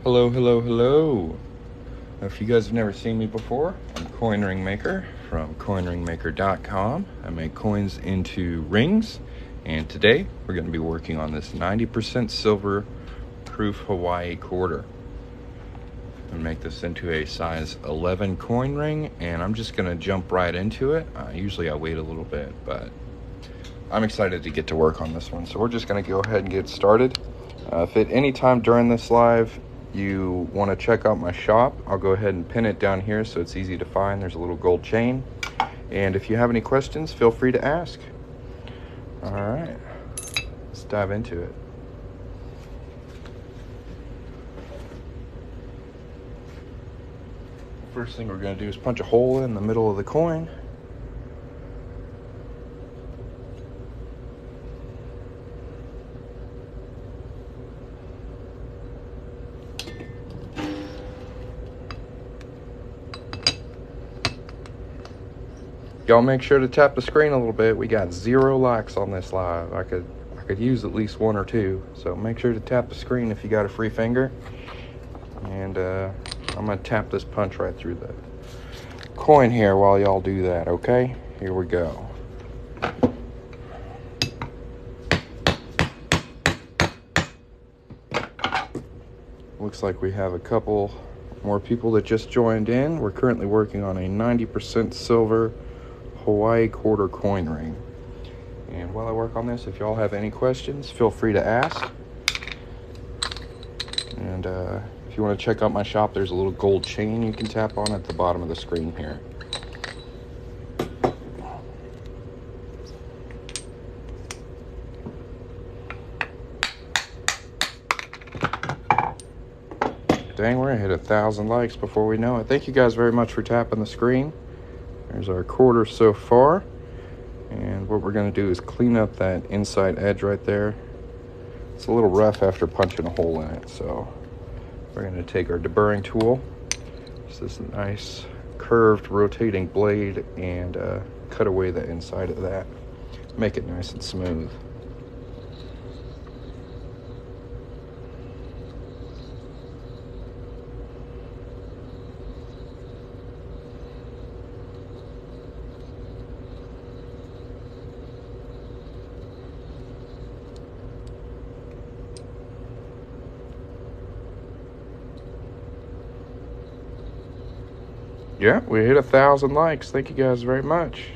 Hello, hello, hello. If you guys have never seen me before, I'm Coin Ring Maker from coinringmaker.com. I make coins into rings, and today we're going to be working on this 90% silver proof Hawaii quarter. I'm going to make this into a size 11 coin ring, and I'm just going to jump right into it. Usually I wait a little bit, but I'm excited to get to work on this one. So we're just going to go ahead and get started. If at any time during this live you want to check out my shop, I'll go ahead and pin it down here so it's easy to find. There's a little gold chain. And if you have any questions, feel free to ask. All right, let's dive into it. First thing we're going to do is punch a hole in the middle of the coin. Y'all make sure to tap the screen a little bit. We got 0 likes on this live. I could use at least 1 or 2. So make sure to tap the screen if you got a free finger. And I'm gonna tap this punch right through the coin here while y'all do that, okay? Here we go. Looks like we have a couple more people that just joined in. We're currently working on a 90% silver Hawaii quarter coin ring. And while I work on this, if y'all have any questions, feel free to ask. And if you want to check out my shop, there's a little gold chain you can tap on at the bottom of the screen here. Dang, we're gonna hit 1,000 likes before we know it. Thank you guys very much for tapping the screen. There's our quarter so far. And what we're gonna do is clean up that inside edge right there. It's a little rough after punching a hole in it, so we're gonna take our deburring tool. It's this nice curved rotating blade and cut away the inside of that. Make it nice and smooth. Yeah, we hit 1,000 likes. Thank you guys very much.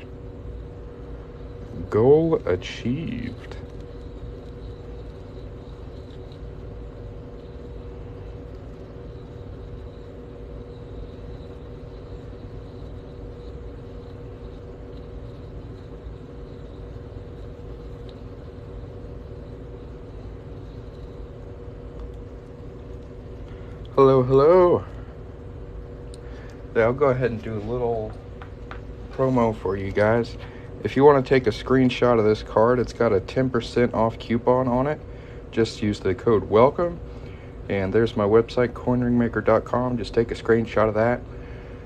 Goal achieved. Hello, hello. I'll go ahead and do a little promo for you guys. If you want to take a screenshot of this card, it's got a 10% off coupon on it. Just use the code WELCOME. And there's my website, coinringmaker.com. Just take a screenshot of that.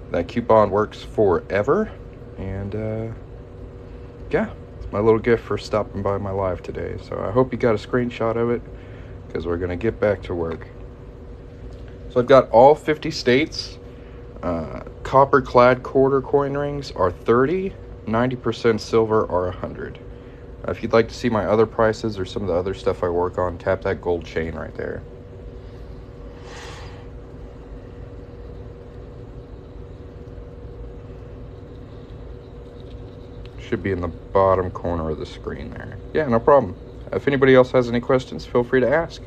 That coupon works forever. And yeah, it's my little gift for stopping by my live today. So I hope you got a screenshot of it, because we're going to get back to work. So I've got all 50 states. Copper clad quarter coin rings are 30, 90% silver are 100. If you'd like to see my other prices or some of the other stuff I work on, tap that gold chain right there. Should be in the bottom corner of the screen there. Yeah, no problem. If anybody else has any questions, feel free to ask.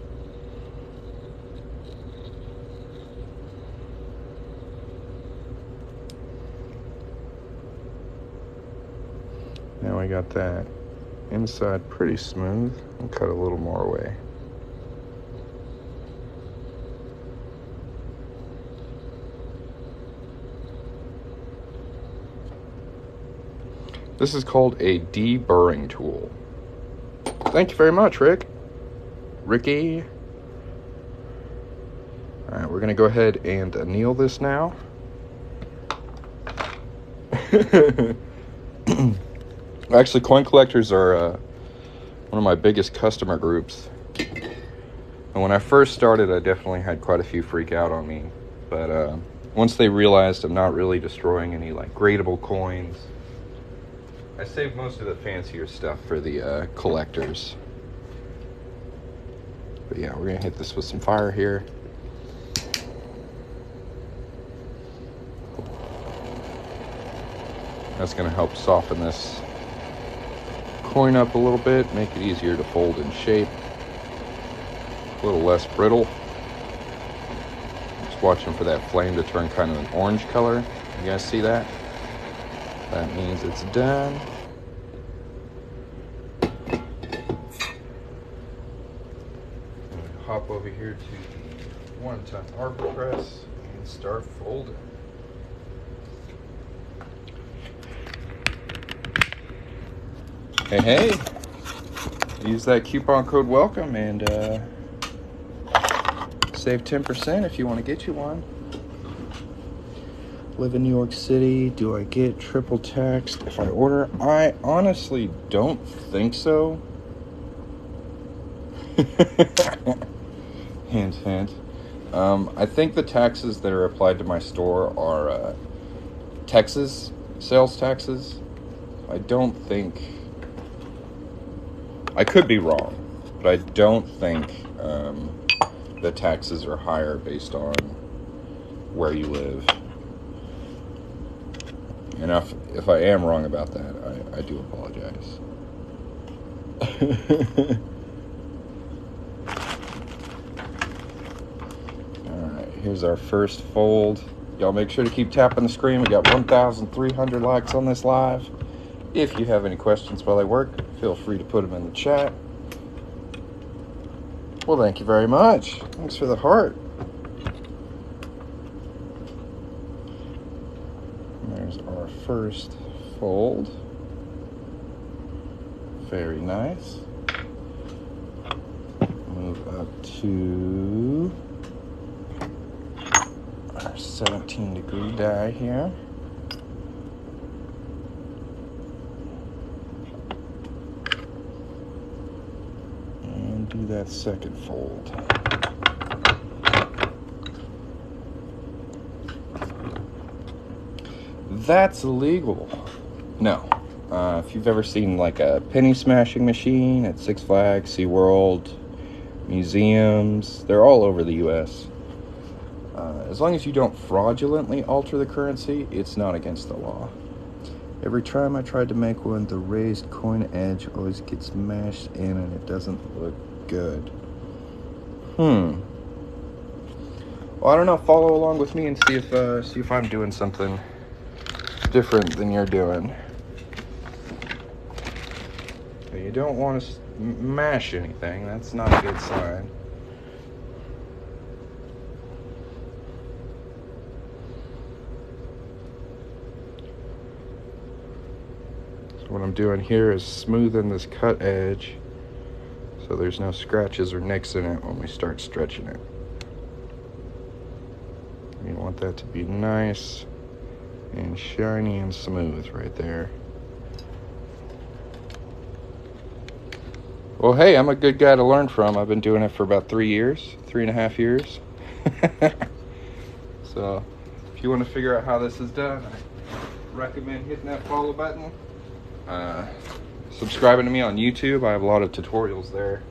Now we got that inside pretty smooth. I'll cut a little more away. This is called a deburring tool. Thank you very much, Ricky. All right, we're gonna go ahead and anneal this now. Actually, coin collectors are one of my biggest customer groups. And when I first started, I definitely had quite a few freak out on me. But once they realized I'm not really destroying any like gradable coins, I saved most of the fancier stuff for the collectors. But yeah, we're gonna hit this with some fire here. That's gonna help soften this coin up a little bit, make it easier to fold in shape, a little less brittle. Just watching for that flame to turn kind of an orange color. You guys see that? That means it's done. Hop over here to the one-ton arbor press and start folding. Hey, use that coupon code WELCOME and save 10% if you want to get you one. Live in New York City. Do I get triple taxed if I order? I honestly don't think so. Hint, hint. I think the taxes that are applied to my store are Texas sales taxes. I don't think... I could be wrong, but I don't think the taxes are higher based on where you live. And if I am wrong about that, I do apologize. Alright, here's our first fold. Y'all make sure to keep tapping the screen. We got 1,300 likes on this live. If you have any questions while I work, feel free to put them in the chat. Well, thank you very much. Thanks for the heart. And there's our first fold. Very nice. Move up to our 17-degree die here. Do that second fold. That's illegal. No. If you've ever seen like a penny smashing machine at Six Flags, SeaWorld, museums, they're all over the US. As long as you don't fraudulently alter the currency, it's not against the law. Every time I tried to make one, the raised coin edge always gets mashed in and it doesn't look good. Well, I don't know. Follow along with me and see if I'm doing something different than you're doing. You don't want to mash anything. That's not a good sign. So what I'm doing here is smoothing this cut edge so there's no scratches or nicks in it when we start stretching it. You want that to be nice and shiny and smooth right there. Well, hey, I'm a good guy to learn from. I've been doing it for about 3.5 years. So if you want to figure out how this is done, I recommend hitting that follow button. Subscribing to me on YouTube. I have a lot of tutorials there.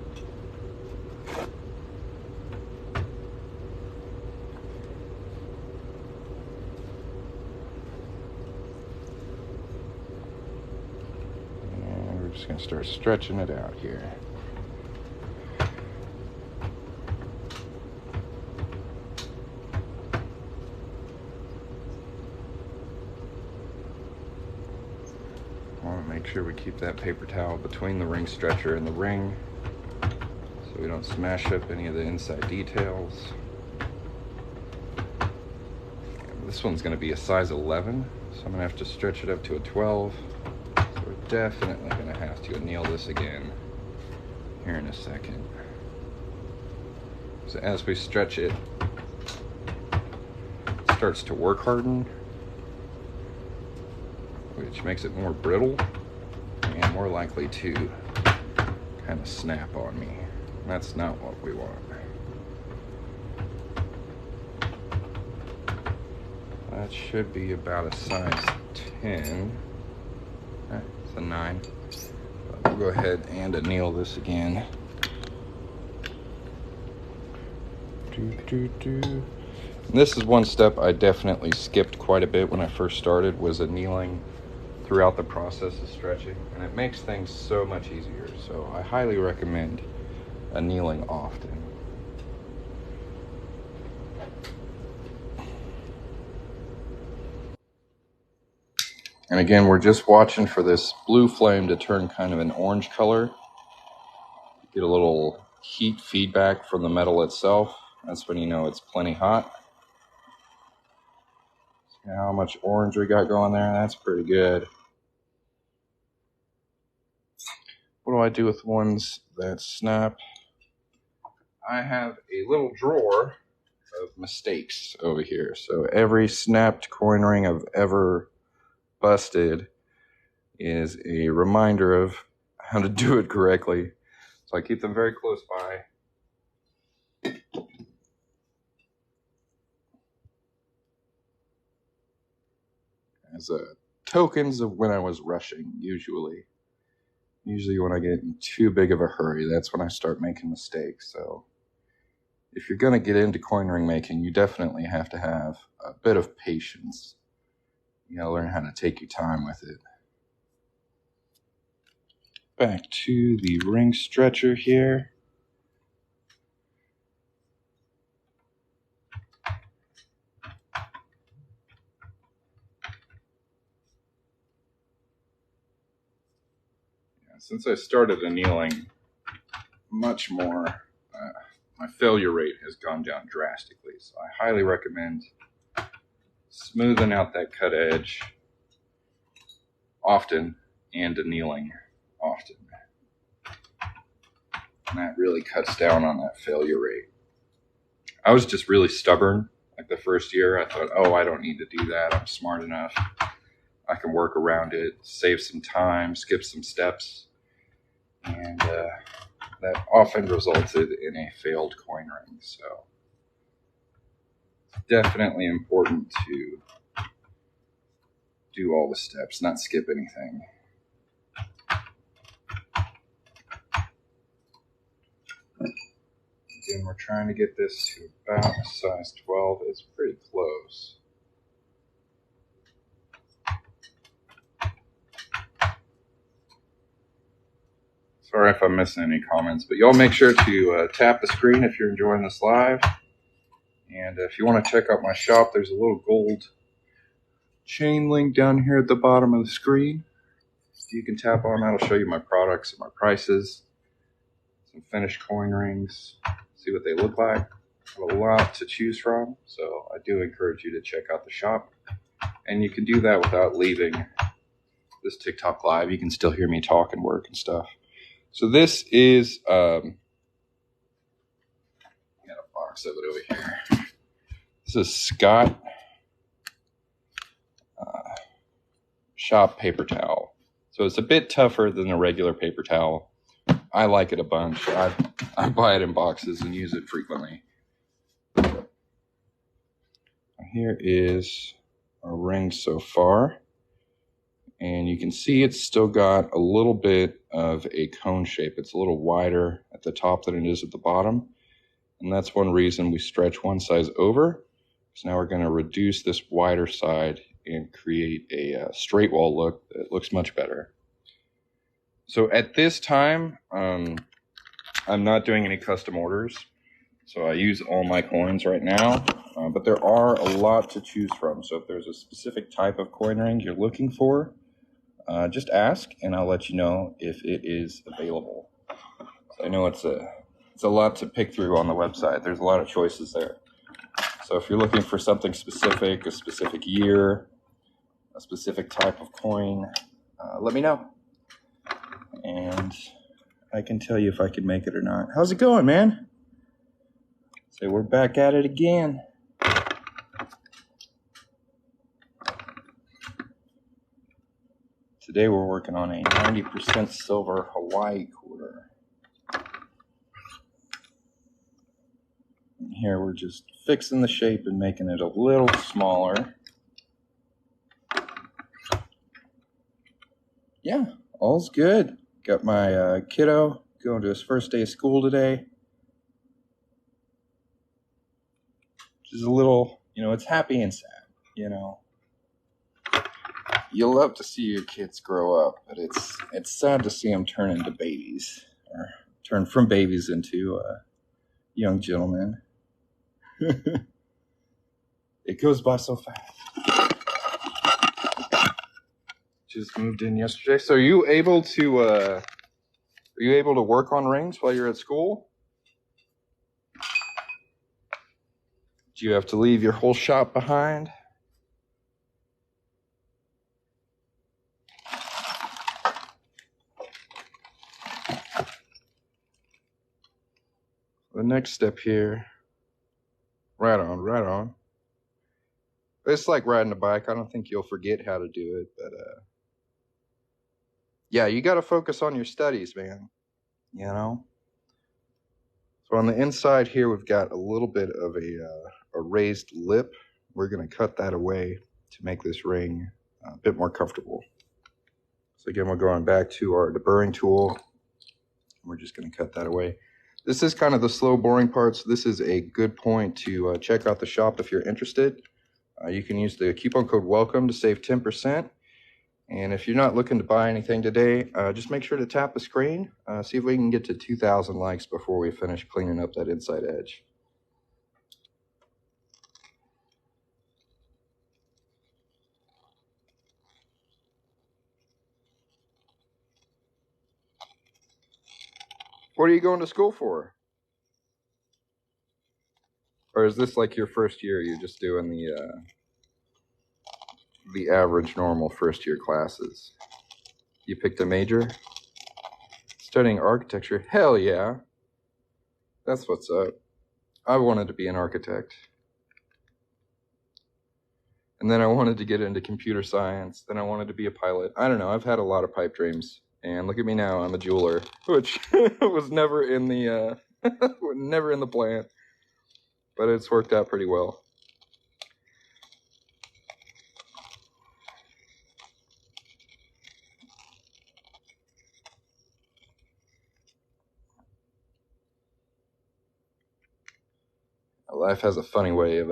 And we're just going to start stretching it out here. Make sure we keep that paper towel between the ring stretcher and the ring so we don't smash up any of the inside details. This one's going to be a size 11, so I'm going to have to stretch it up to a 12. So we're definitely going to have to anneal this again here in a second. So as we stretch it, it starts to work harden, which makes it more brittle and more likely to kind of snap on me. That's not what we want. That should be about a size 10. It's a 9. We'll go ahead and anneal this again. And this is one step I definitely skipped quite a bit when I first started, was annealing throughout the process of stretching, and it makes things so much easier. So I highly recommend annealing often. And again, we're just watching for this blue flame to turn kind of an orange color. Get a little heat feedback from the metal itself. That's when you know it's plenty hot. See how much orange we got going there? That's pretty good. What do I do with ones that snap? I have a little drawer of mistakes over here. So every snapped coin ring I've ever busted is a reminder of how to do it correctly. So I keep them very close by. As tokens of when I was rushing, usually. Usually when I get in too big of a hurry, that's when I start making mistakes. So if you're going to get into coin ring making, you definitely have to have a bit of patience. You got to learn how to take your time with it. Back to the ring stretcher here. Since I started annealing much more, my failure rate has gone down drastically. So I highly recommend smoothing out that cut edge often and annealing often. And that really cuts down on that failure rate. I was just really stubborn. Like the first year, I thought, oh, I don't need to do that. I'm smart enough. I can work around it, save some time, skip some steps. And that often resulted in a failed coin ring. So it's definitely important to do all the steps, not skip anything. Again, we're trying to get this to about a size 12. It's pretty close. Sorry if I'm missing any comments, but y'all make sure to tap the screen if you're enjoying this live. And if you want to check out my shop, there's a little gold chain link down here at the bottom of the screen. You can tap on that. I'll show you my products and my prices. Some finished coin rings. See what they look like. I have a lot to choose from, so I do encourage you to check out the shop. And you can do that without leaving this TikTok live. You can still hear me talk and work and stuff. So this is, got a box of it over here. This is Scott Shop paper towel. So it's a bit tougher than a regular paper towel. I like it a bunch. I buy it in boxes and use it frequently. Here is our ring so far. And you can see it's still got a little bit of a cone shape. It's a little wider at the top than it is at the bottom. And that's one reason we stretch one size over. So now we're going to reduce this wider side and create a straight wall look that looks much better. So at this time, I'm not doing any custom orders. So I use all my coins right now, but there are a lot to choose from. So if there's a specific type of coin ring you're looking for, just ask and I'll let you know if it is available. So I know it's a lot to pick through on the website. There's a lot of choices there. So if you're looking for something specific, a specific year, a specific type of coin, let me know. And I can tell you if I can make it or not. How's it going, man? So we're back at it again. Today we're working on a 90% silver Hawaii quarter. And here we're just fixing the shape and making it a little smaller. yeah, all's good. Got my kiddo going to his first day of school today. Which is a little, it's happy and sad. You love to see your kids grow up, but it's sad to see them turn into babies, or turn from babies into young gentlemen. It goes by so fast. Just moved in yesterday. So are you able to work on rings while you're at school? Do you have to leave your whole shop behind? The next step here. Right on, right on. It's like riding a bike. I don't think you'll forget how to do it, but yeah, you got to focus on your studies, man. So on the inside here, we've got a little bit of a raised lip. We're going to cut that away to make this ring a bit more comfortable. So again, we're going back to our deburring tool. We're just going to cut that away. This is kind of the slow boring part, so this is a good point to check out the shop if you're interested. You can use the coupon code WELCOME to save 10%. And if you're not looking to buy anything today, just make sure to tap the screen. See if we can get to 2,000 likes before we finish cleaning up that inside edge. What are you going to school for? Or is this like your first year? You're just doing the average normal first year classes? You picked a major? Studying architecture? Hell yeah. That's what's up. I wanted to be an architect. And then I wanted to get into computer science. Then I wanted to be a pilot. I don't know. I've had a lot of pipe dreams. And look at me now. I'm a jeweler, which was never in the never in the plan. But it's worked out pretty well. Life has a funny way of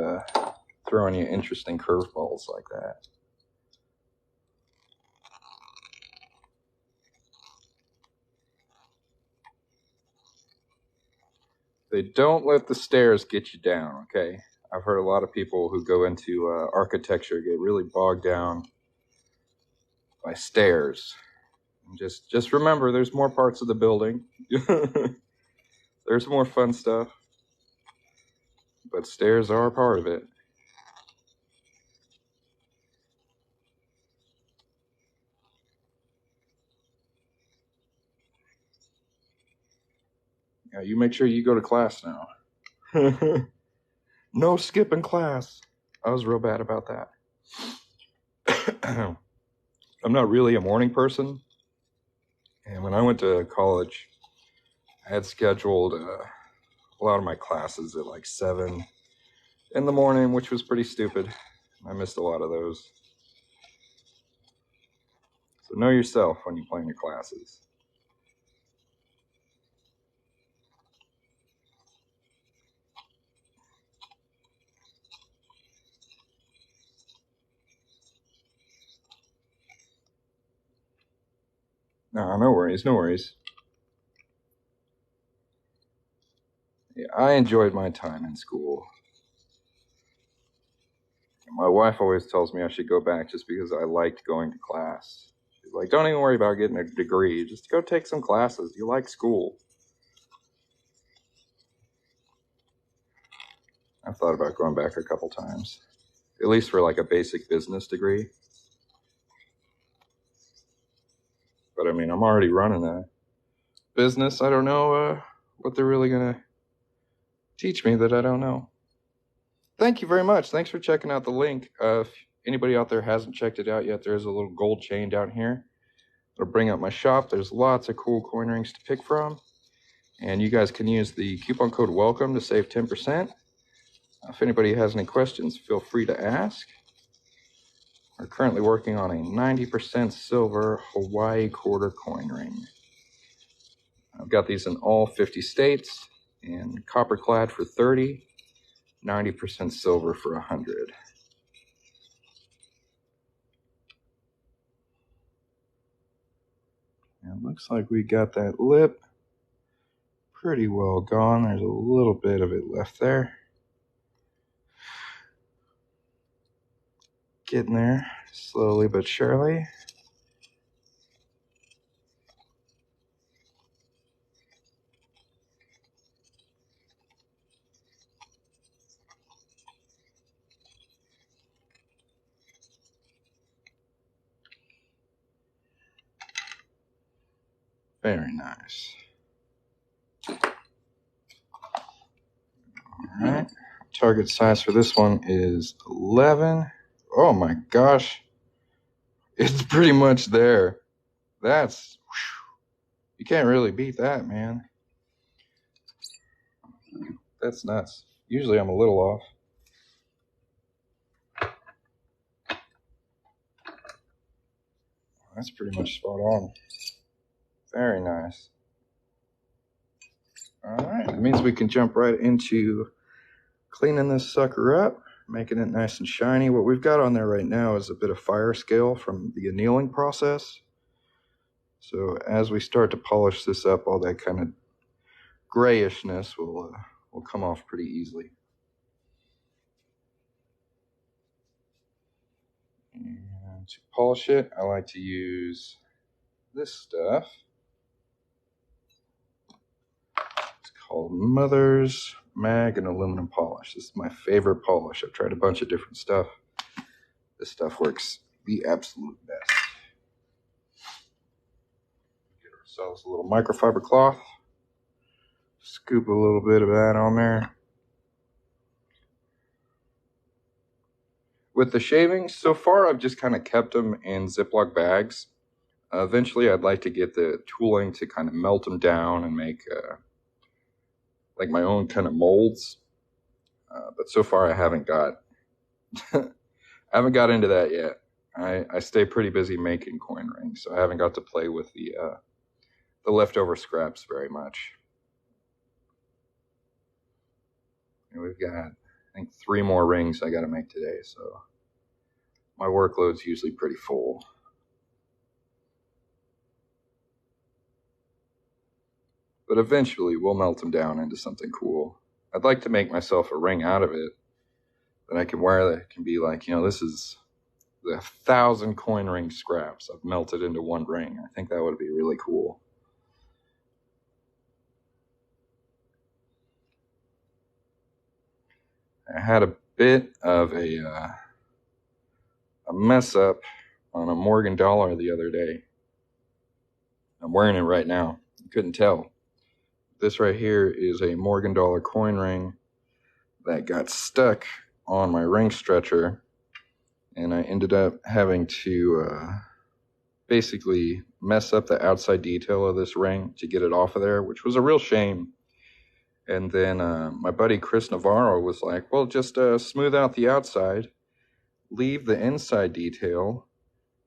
throwing you interesting curveballs like that. They don't let the stairs get you down, okay? I've heard a lot of people who go into architecture get really bogged down by stairs. And just remember, there's more parts of the building. There's more fun stuff. But stairs are a part of it. Yeah, you make sure you go to class now. No skipping class. I was real bad about that. I'm not really a morning person. And when I went to college, I had scheduled a lot of my classes at like 7 in the morning, which was pretty stupid. I missed a lot of those. So know yourself when you plan your classes. No worries, no worries. Yeah, I enjoyed my time in school. My wife always tells me I should go back just because I liked going to class. She's like, don't even worry about getting a degree. Just go take some classes. You like school. I've thought about going back a couple times, at least for like a basic business degree. But I mean, I'm already running a business. I don't know what they're really going to teach me that I don't know. Thank you very much. Thanks for checking out the link. If anybody out there hasn't checked it out yet, there's a little gold chain down here. It'll bring up my shop. There's lots of cool coin rings to pick from. And you guys can use the coupon code WELCOME to save 10%. If anybody has any questions, feel free to ask. We're currently working on a 90% silver Hawaii quarter coin ring. I've got these in all 50 states, and copper clad for 30, 90% silver for 100. And it looks like we got that lip pretty well gone. There's a little bit of it left there. Getting there slowly but surely. Very nice. All right. Target size for this one is 11. Oh my gosh. It's pretty much there. That's, you can't really beat that, man. That's nuts. Usually I'm a little off. That's pretty much spot on. Very nice. All right, that means we can jump right into cleaning this sucker up, making it nice and shiny. What we've got on there right now is a bit of fire scale from the annealing process. So as we start to polish this up, all that kind of grayishness will come off pretty easily. And to polish it, I like to use this stuff. It's called Mother's Mag and Aluminum Polish. This is my favorite polish. I've tried a bunch of different stuff. This stuff works the absolute best. Get ourselves a little microfiber cloth. Scoop a little bit of that on there. With the shavings, so far I've just kind of kept them in Ziploc bags. Eventually I'd like to get the tooling to kind of melt them down and make like my own kind of molds. But so far I haven't got into that yet. I stay pretty busy making coin rings, so I haven't got to play with the leftover scraps very much. And we've got, I think, 3 more rings I got to make today, so my workload's usually pretty full. But eventually we'll melt them down into something cool. I'd like to make myself a ring out of it that I can wear that can be like, you know, this is the 1,000 coin ring scraps I've melted into one ring. I think that would be really cool. I had a bit of a mess up on a Morgan dollar the other day. I'm wearing it right now. You couldn't tell. This right here is a Morgan dollar coin ring that got stuck on my ring stretcher, and I ended up having to basically mess up the outside detail of this ring to get it off of there, which was a real shame. And then my buddy Chris Navarro was like, well, just smooth out the outside, leave the inside detail,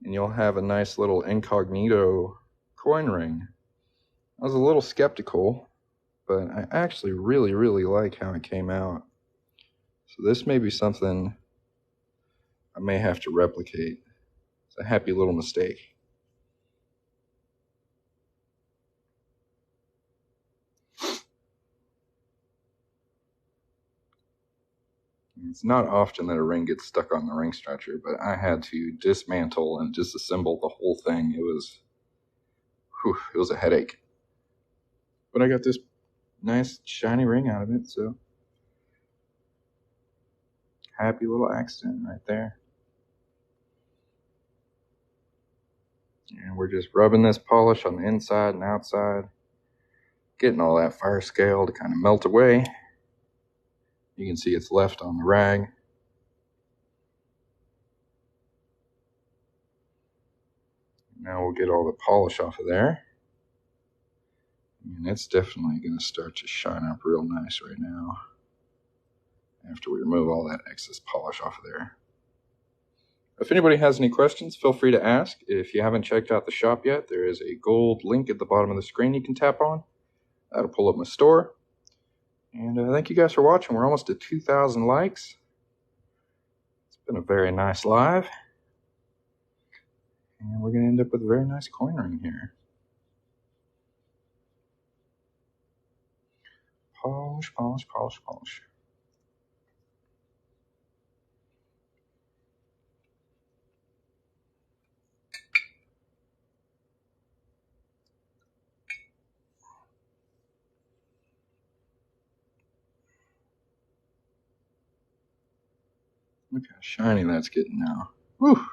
and you'll have a nice little incognito coin ring. I was a little skeptical, but I actually really, really like how it came out. So this may be something I may have to replicate. It's a happy little mistake. It's not often that a ring gets stuck on the ring stretcher, but I had to dismantle and disassemble the whole thing. It was a headache. But I got this nice shiny ring out of it, so happy little accident right there. And we're just rubbing this polish on the inside and outside, getting all that fire scale to kind of melt away. You can see it's left on the rag. Now we'll get all the polish off of there. And it's definitely going to start to shine up real nice right now after we remove all that excess polish off of there. If anybody has any questions, feel free to ask. If you haven't checked out the shop yet, there is a gold link at the bottom of the screen you can tap on. That'll pull up my store. And thank you guys for watching. We're almost at 2,000 likes. It's been a very nice live. And we're going to end up with a very nice coin ring here. Polish, polish, polish, polish. Look how shiny that's getting now. Whew.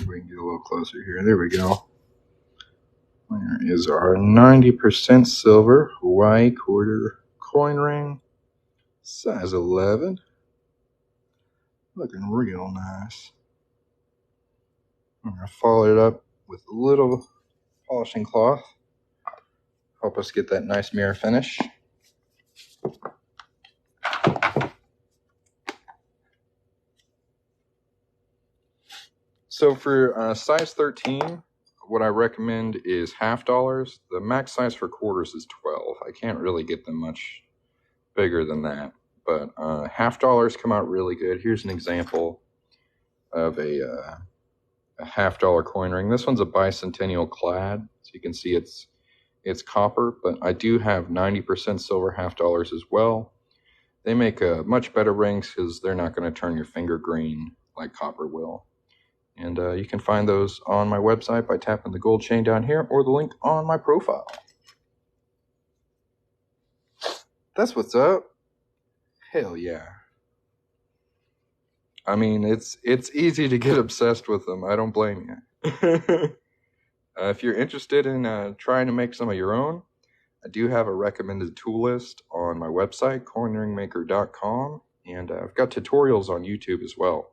We can get a little closer here. There we go. There is our 90% silver Hawaii quarter coin ring, size 11. Looking real nice. I'm going to follow it up with a little polishing cloth. Help us get that nice mirror finish. So for size 13, what I recommend is $half. The max size for quarters is 12. I can't really get them much bigger than that, but $half come out really good. Here's an example of a $half coin ring. This one's a bicentennial clad, so you can see it's copper, but I do have 90% silver $half as well. They make much better rings because they're not going to turn your finger green like copper will. And you can find those on my website by tapping the gold chain down here or the link on my profile. That's what's up. Hell yeah. I mean, it's easy to get obsessed with them. I don't blame you. If you're interested in trying to make some of your own, I do have a recommended tool list on my website, coinringmaker.com, and I've got tutorials on YouTube as well.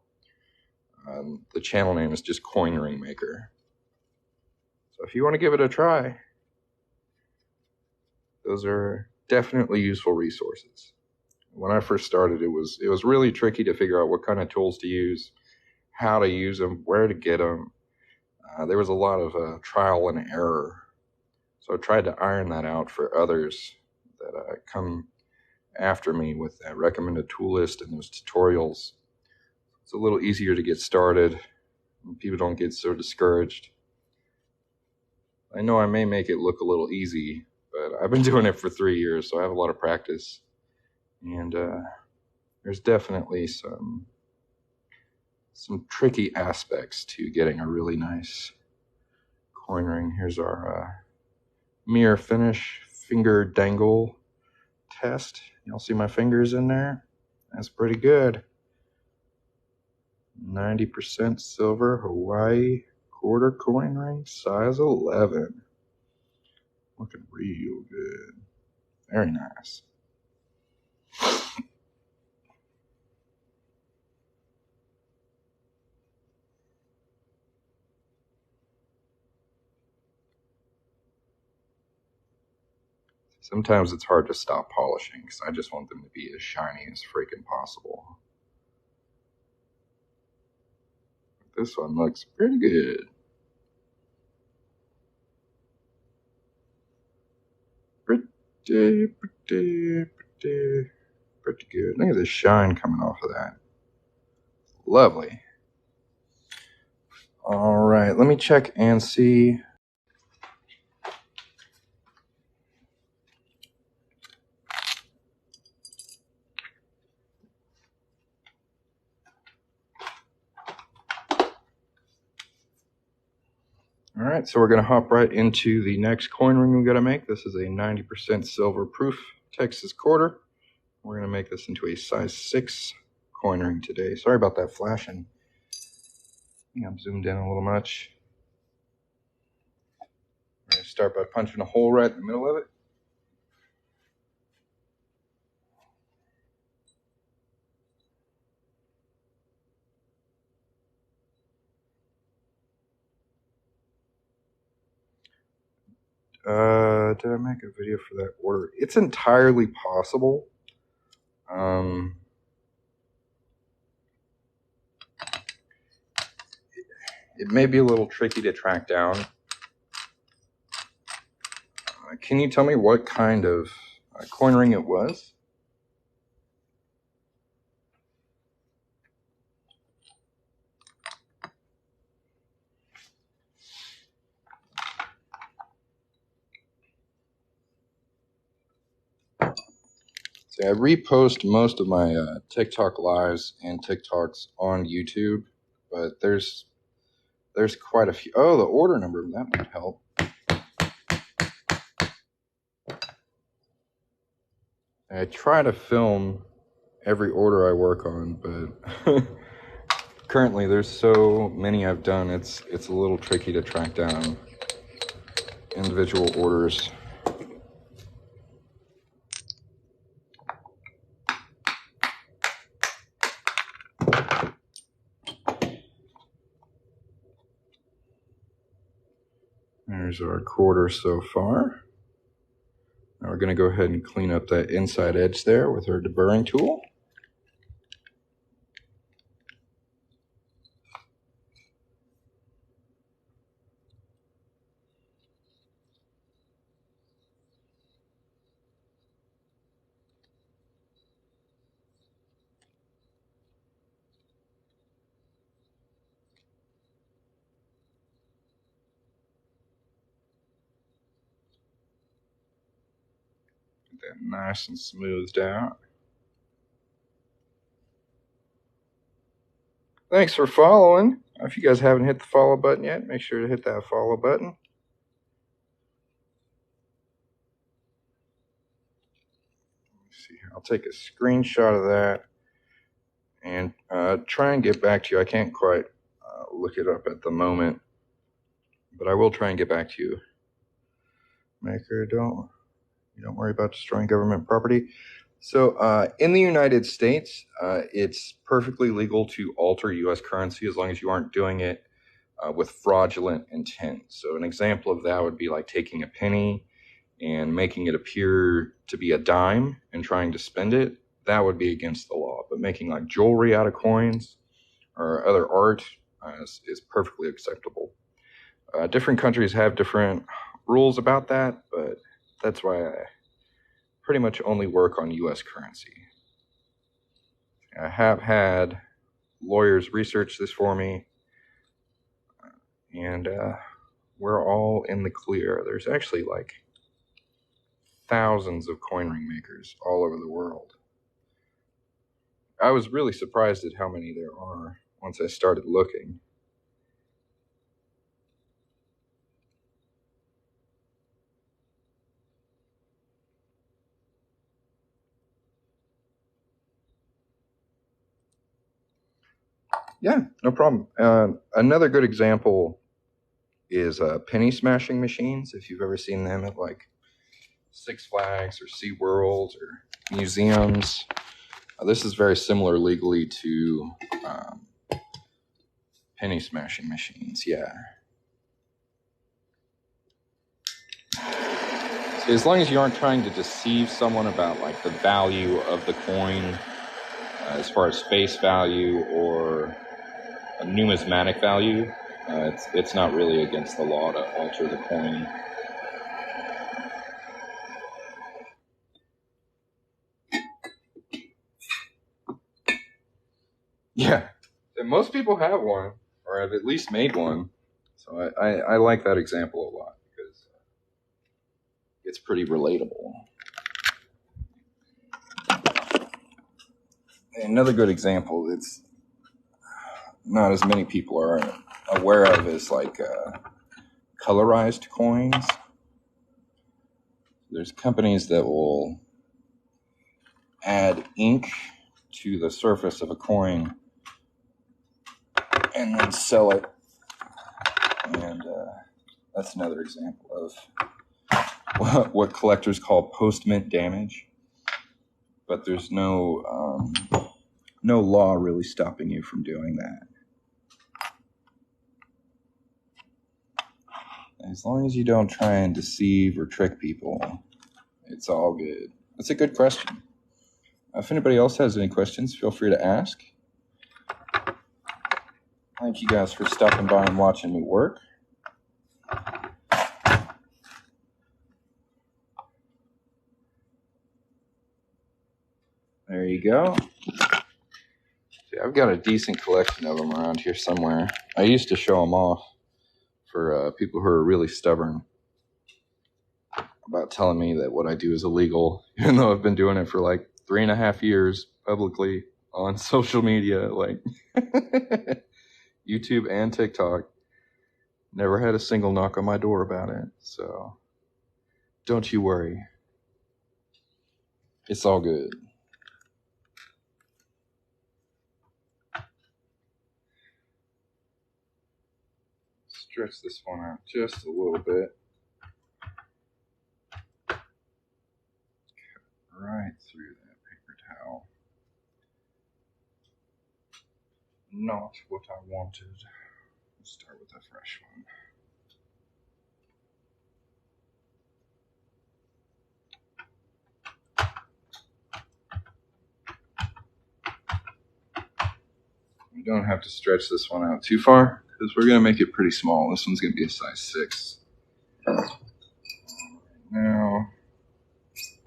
The channel name is just Coin Ring Maker. So if you want to give it a try, those are definitely useful resources. When I first started, it was really tricky to figure out what kind of tools to use, how to use them, where to get them. There was a lot of trial and error. So I tried to iron that out for others that come after me with that recommended tool list and those tutorials. It's a little easier to get started. People don't get so discouraged. I know I may make it look a little easy, but I've been doing it for 3 years, so I have a lot of practice. And there's definitely some tricky aspects to getting a really nice coin ring. Here's our mirror finish finger dangle test. Y'all see my fingers in there? That's pretty good. 90% silver Hawaii quarter coin ring, size 11. Looking real good. Very nice. Sometimes it's hard to stop polishing because I just want them to be as shiny as freaking possible. This one looks pretty good. Pretty good. Look at the shine coming off of that. Lovely. All right, let me check and see. All right, so we're going to hop right into the next coin ring we're going to make. This is a 90% silver proof Texas quarter. We're going to make this into a size 6 coin ring today. Sorry about that flashing. I think I'm zoomed in a little much. We're going to start by punching a hole right in the middle of it. Did I make a video for that order? It's entirely possible. It may be a little tricky to track down. Can you tell me what kind of coin ring it was? See, I repost most of my TikTok lives and TikToks on YouTube, but there's quite a few. Oh, the order number, that might help. I try to film every order I work on, but currently there's so many I've done, it's a little tricky to track down individual orders. There's our quarter so far. Now we're going to go ahead and clean up that inside edge there with our deburring tool. Get that nice and smoothed out. Thanks for following. If you guys haven't hit the follow button yet, make sure to hit that follow button. Let's see here. I'll take a screenshot of that and try and get back to you. I can't quite look it up at the moment, but I will try and get back to you. Maker, don't worry about destroying government property. So in the United States, it's perfectly legal to alter U.S. currency as long as you aren't doing it with fraudulent intent. So an example of that would be like taking a penny and making it appear to be a dime and trying to spend it. That would be against the law. But making like jewelry out of coins or other art is perfectly acceptable. Different countries have different rules about that, but that's why I pretty much only work on U.S. currency. I have had lawyers research this for me, and we're all in the clear. There's actually like thousands of coin ring makers all over the world. I was really surprised at how many there are once I started looking. Yeah, no problem. Another good example is penny smashing machines. If you've ever seen them at like Six Flags or SeaWorld or museums. This is very similar legally to penny smashing machines, yeah. So as long as you aren't trying to deceive someone about like the value of the coin, as far as face value or a numismatic value, it's not really against the law to alter the coin. Yeah, and most people have one, or have at least made one. So I like that example a lot because it's pretty relatable. Another good example that's not as many people are aware of is like colorized coins. There's companies that will add ink to the surface of a coin and then sell it. And That's another example of what collectors call post-mint damage. But there's no law really stopping you from doing that. As long as you don't try and deceive or trick people, it's all good. That's a good question. If anybody else has any questions, feel free to ask. Thank you guys for stopping by and watching me work. There you go. See, I've got a decent collection of them around here somewhere. I used to show them off for people who are really stubborn about telling me that what I do is illegal, even though I've been doing it for like 3.5 years publicly on social media, like YouTube and TikTok. Never had a single knock on my door about it, so don't you worry. It's all good. Stretch this one out just a little bit. Right through that paper towel. Not what I wanted. Let's start with a fresh one. We don't have to stretch this one out too far because we're going to make it pretty small. This one's going to be a size 6. Now,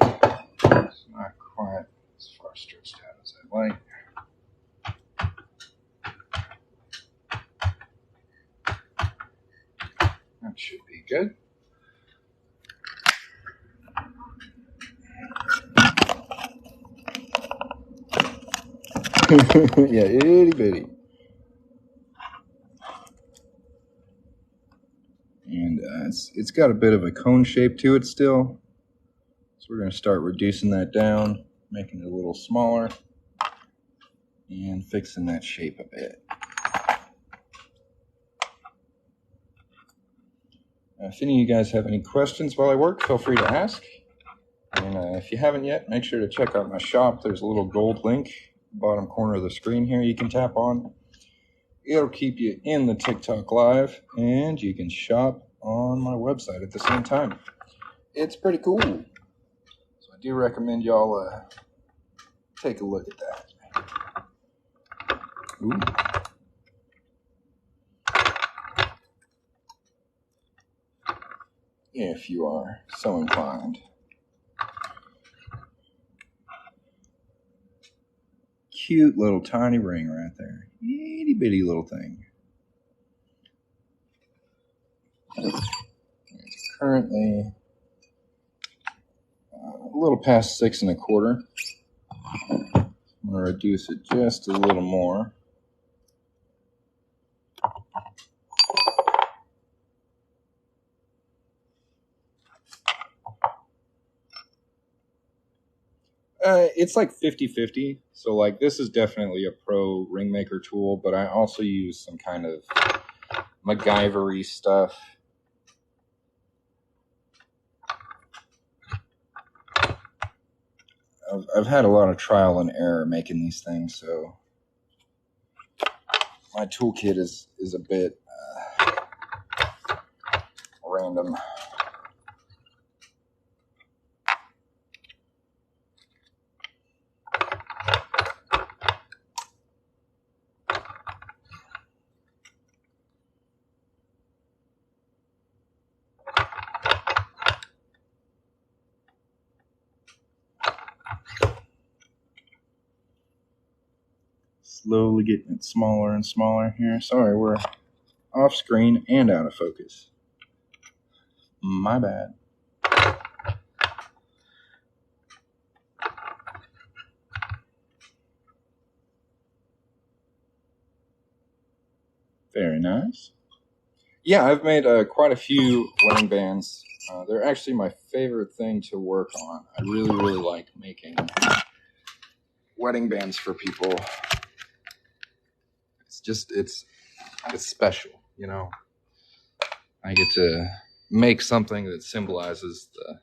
it's not quite as far stretched out as I'd like. That should be good. Yeah, itty bitty. And it's got a bit of a cone shape to it still. So we're going to start reducing that down, making it a little smaller, and fixing that shape a bit. If any of you guys have any questions while I work, feel free to ask. And if you haven't yet, make sure to check out my shop. There's a little gold link, bottom corner of the screen here you can tap on. It'll keep you in the TikTok live, and you can shop on my website at the same time. It's pretty cool. So I do recommend y'all take a look at that. Ooh. If you are so inclined. Cute little tiny ring right there. Itty bitty little thing. It's currently a little past 6 1/4. I'm going to reduce it just a little more. It's like 50-50. So like this is definitely a pro ring maker tool, but I also use some kind of MacGyver-y stuff. I've had a lot of trial and error making these things, so my toolkit is a bit random. Slowly getting it smaller and smaller here. Sorry, we're off screen and out of focus. My bad. Very nice. Yeah, I've made quite a few wedding bands. They're actually my favorite thing to work on. I really, really like making wedding bands for people. It's just, it's special, you know. I get to make something that symbolizes the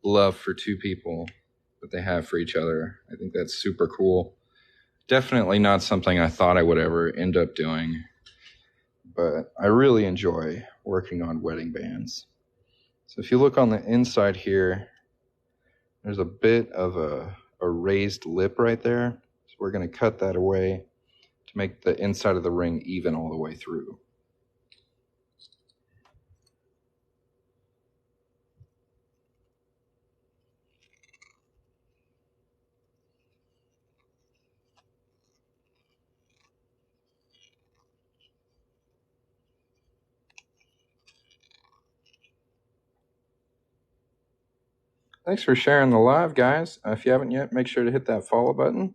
love for two people that they have for each other. I think that's super cool. Definitely not something I thought I would ever end up doing, but I really enjoy working on wedding bands. So if you look on the inside here, there's a bit of a raised lip right there. So we're going to cut that away to make the inside of the ring even all the way through. Thanks for sharing the live, guys. If you haven't yet, make sure to hit that follow button.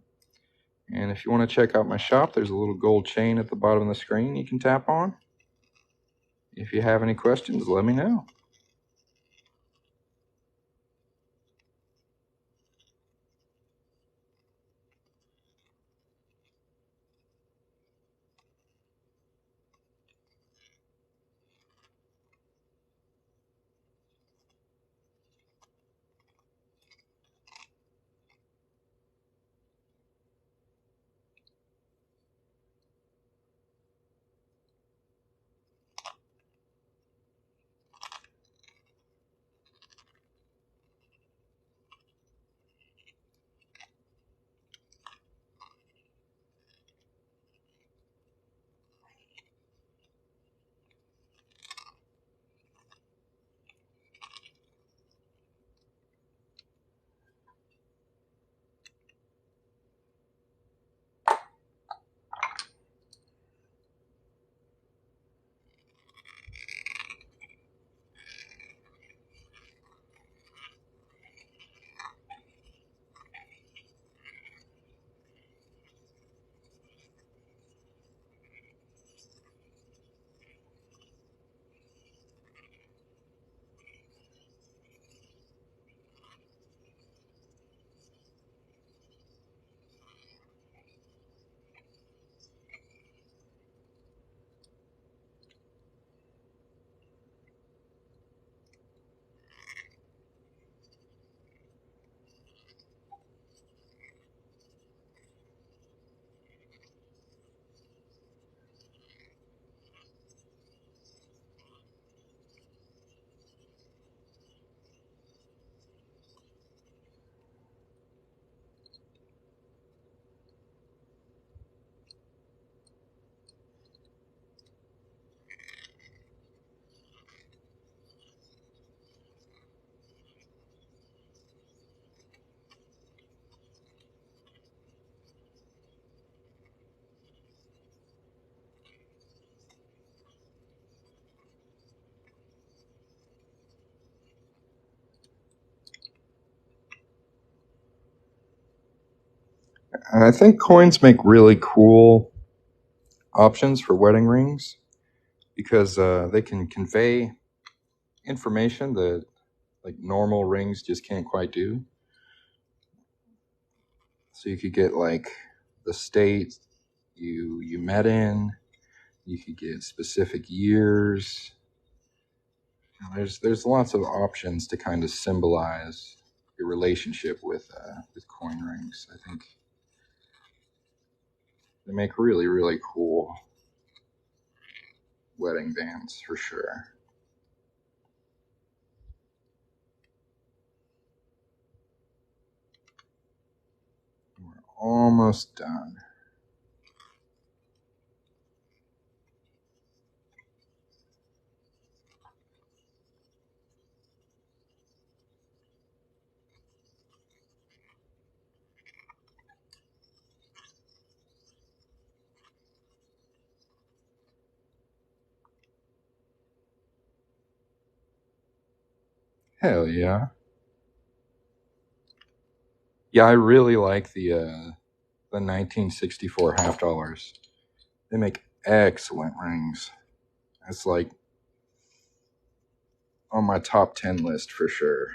And if you want to check out my shop, there's a little gold chain at the bottom of the screen you can tap on. If you have any questions, let me know. And I think coins make really cool options for wedding rings because they can convey information that like normal rings just can't quite do. So you could get like the state you met in, you could get specific years. There's lots of options to kind of symbolize your relationship with coin rings. I think they make really, really cool wedding bands for sure. We're almost done. Hell yeah. Yeah, I really like the 1964 half dollars. They make excellent rings. It's like on my top 10 list for sure.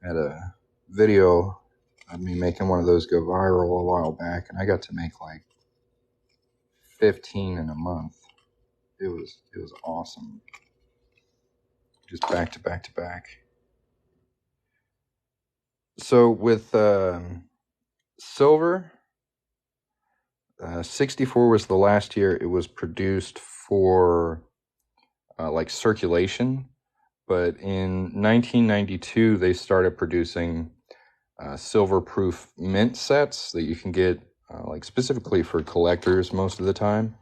I had a video of me making one of those go viral a while back, and I got to make like 15 in a month. It was awesome. Just back to back to back. So with silver, 64 was the last year it was produced for like circulation, but in 1992 they started producing silver proof mint sets that you can get like specifically for collectors most of the time.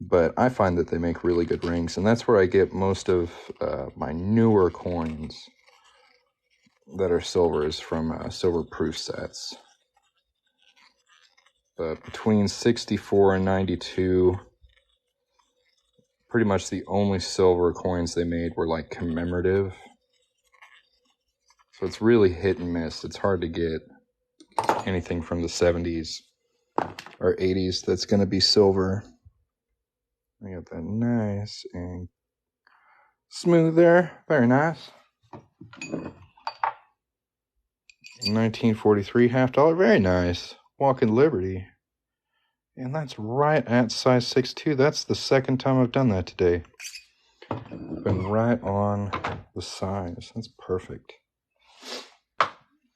But I find that they make really good rings, and that's where I get most of my newer coins that are silvers from silver proof sets. But between 64 and 92, pretty much the only silver coins they made were like commemorative. So it's really hit and miss. It's hard to get anything from the 70s or 80s that's going to be silver. I got that nice and smooth there. Very nice. 1943 $50. Very nice. Walking Liberty. And that's right at size 6'2". That's the second time I've done that today. Been right on the size. That's perfect.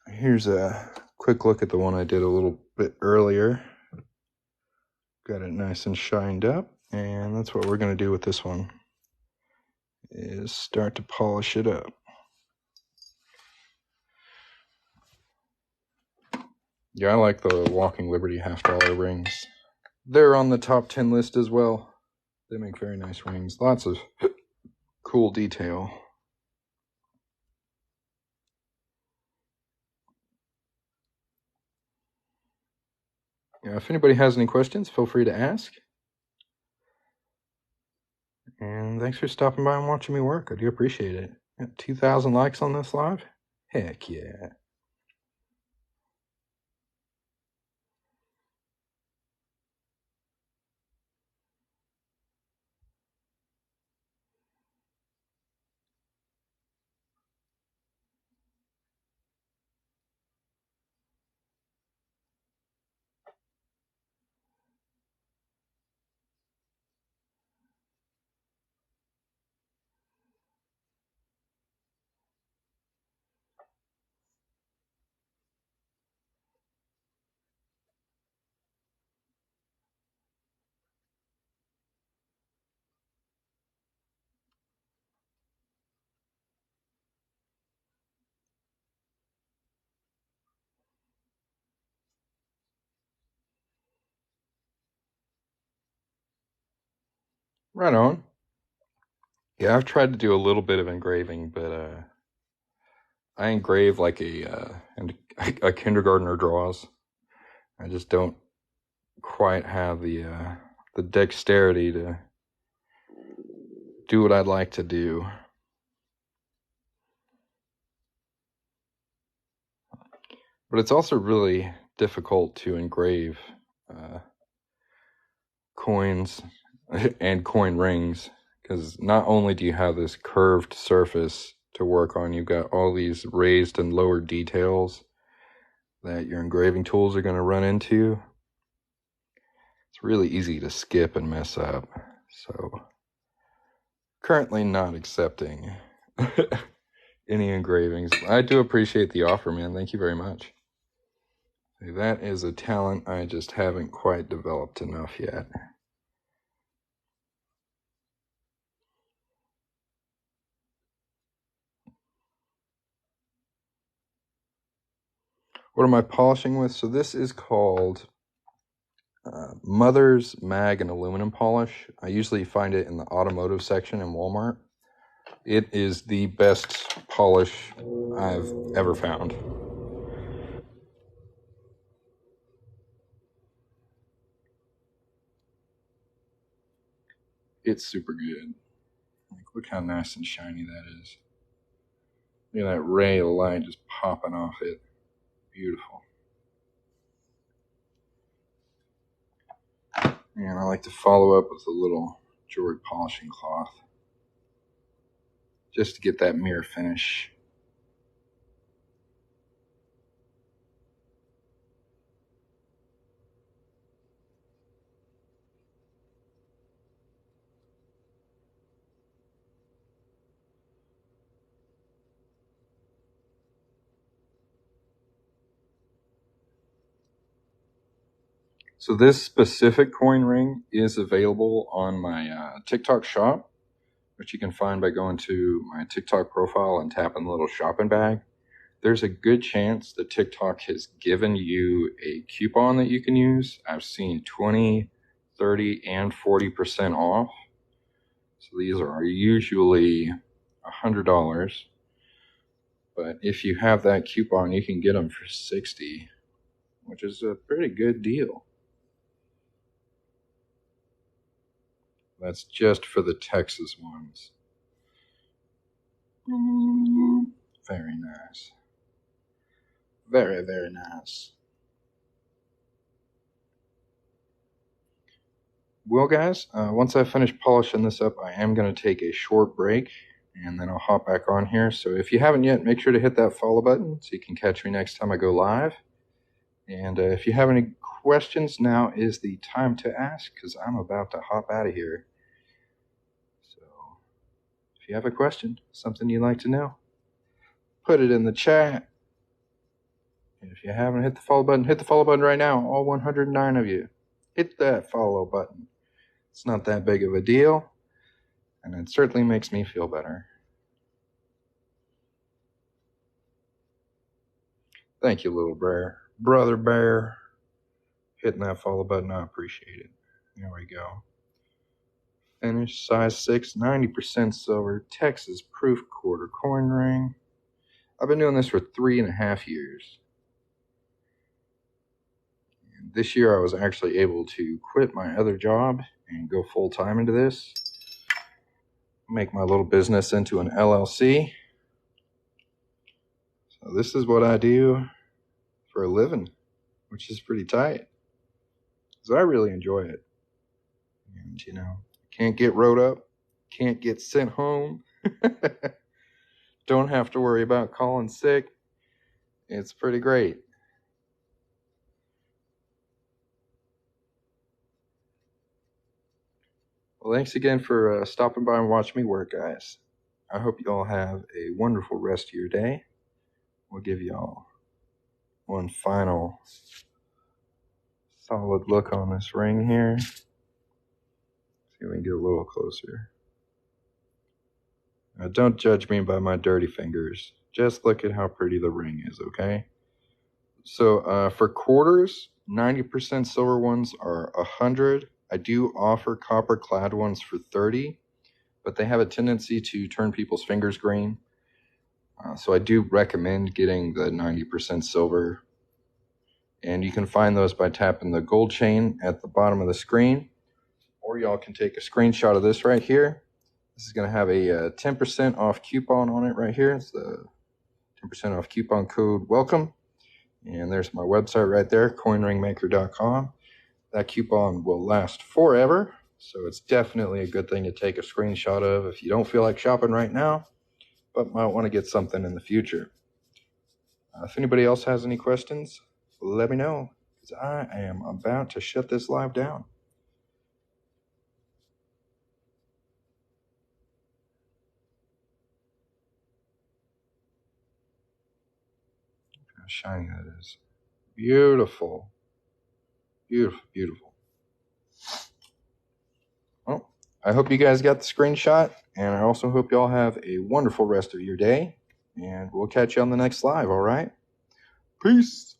Here's a quick look at the one I did a little bit earlier. Got it nice and shined up. And that's what we're going to do with this one, is start to polish it up. Yeah, I like the Walking Liberty $50 rings. They're on the top 10 list as well. They make very nice rings. Lots of cool detail. Yeah, if anybody has any questions, feel free to ask. And thanks for stopping by and watching me work. I do appreciate it. Got 2,000 likes on this live? Heck yeah. Right on. Yeah, I've tried to do a little bit of engraving, but I engrave like a kindergartner draws. I just don't quite have the dexterity to do what I'd like to do. But it's also really difficult to engrave coins and coin rings, because not only do you have this curved surface to work on, you've got all these raised and lowered details that your engraving tools are going to run into. It's really easy to skip and mess up. So currently not accepting any engravings. I do appreciate the offer, man. Thank you very much. That is a talent I just haven't quite developed enough yet. What am I polishing with? So this is called Mother's Mag and Aluminum Polish. I usually find it in the automotive section in Walmart. It is the best polish I've ever found. It's super good. Like, look how nice and shiny that is. Look at that ray of light just popping off it. Beautiful. And I like to follow up with a little jewelry polishing cloth, just to get that mirror finish. So this specific coin ring is available on my TikTok shop, which you can find by going to my TikTok profile and tapping the little shopping bag. There's a good chance that TikTok has given you a coupon that you can use. I've seen 20, 30, and 40% off. So these are usually $100. But if you have that coupon, you can get them for $60, which is a pretty good deal. That's just for the Texas ones. Very nice. Very, very nice. Well, guys, once I finish polishing this up, I am going to take a short break, and then I'll hop back on here. So if you haven't yet, make sure to hit that follow button so you can catch me next time I go live. And if you have any questions, now is the time to ask, because I'm about to hop out of here. So if you have a question, something you'd like to know, put it in the chat. And if you haven't hit the follow button right now, all 109 of you. Hit that follow button. It's not that big of a deal, and it certainly makes me feel better. Thank you, little bear. Brother bear. Hitting that follow button, I appreciate it. There we go. Finish, size 6, 90% silver, Texas proof quarter coin ring. I've been doing this for 3.5 years. And this year I was actually able to quit my other job and go full-time into this. Make my little business into an LLC. So this is what I do for a living, which is pretty tight. Because I really enjoy it. And, you know, can't get wrote up, can't get sent home. Don't have to worry about calling sick. It's pretty great. Well, thanks again for stopping by and watching me work, guys. I hope you all have a wonderful rest of your day. We'll give you all one final solid look on this ring here. See if we can get a little closer. Now, don't judge me by my dirty fingers. Just look at how pretty the ring is, okay? So for quarters, 90% silver ones are $100. I do offer copper clad ones for $30, but they have a tendency to turn people's fingers green. So I do recommend getting the 90% silver. And you can find those by tapping the gold chain at the bottom of the screen. Or y'all can take a screenshot of this right here. This is going to have a 10% off coupon on it right here. It's the 10% off coupon code WELCOME. And there's my website right there, coinringmaker.com. That coupon will last forever. So it's definitely a good thing to take a screenshot of if you don't feel like shopping right now, but might want to get something in the future. If anybody else has any questions, let me know, because I am about to shut this live down. How shiny that is. Beautiful. Beautiful, beautiful. Well, I hope you guys got the screenshot, and I also hope you all have a wonderful rest of your day, and we'll catch you on the next live, all right? Peace.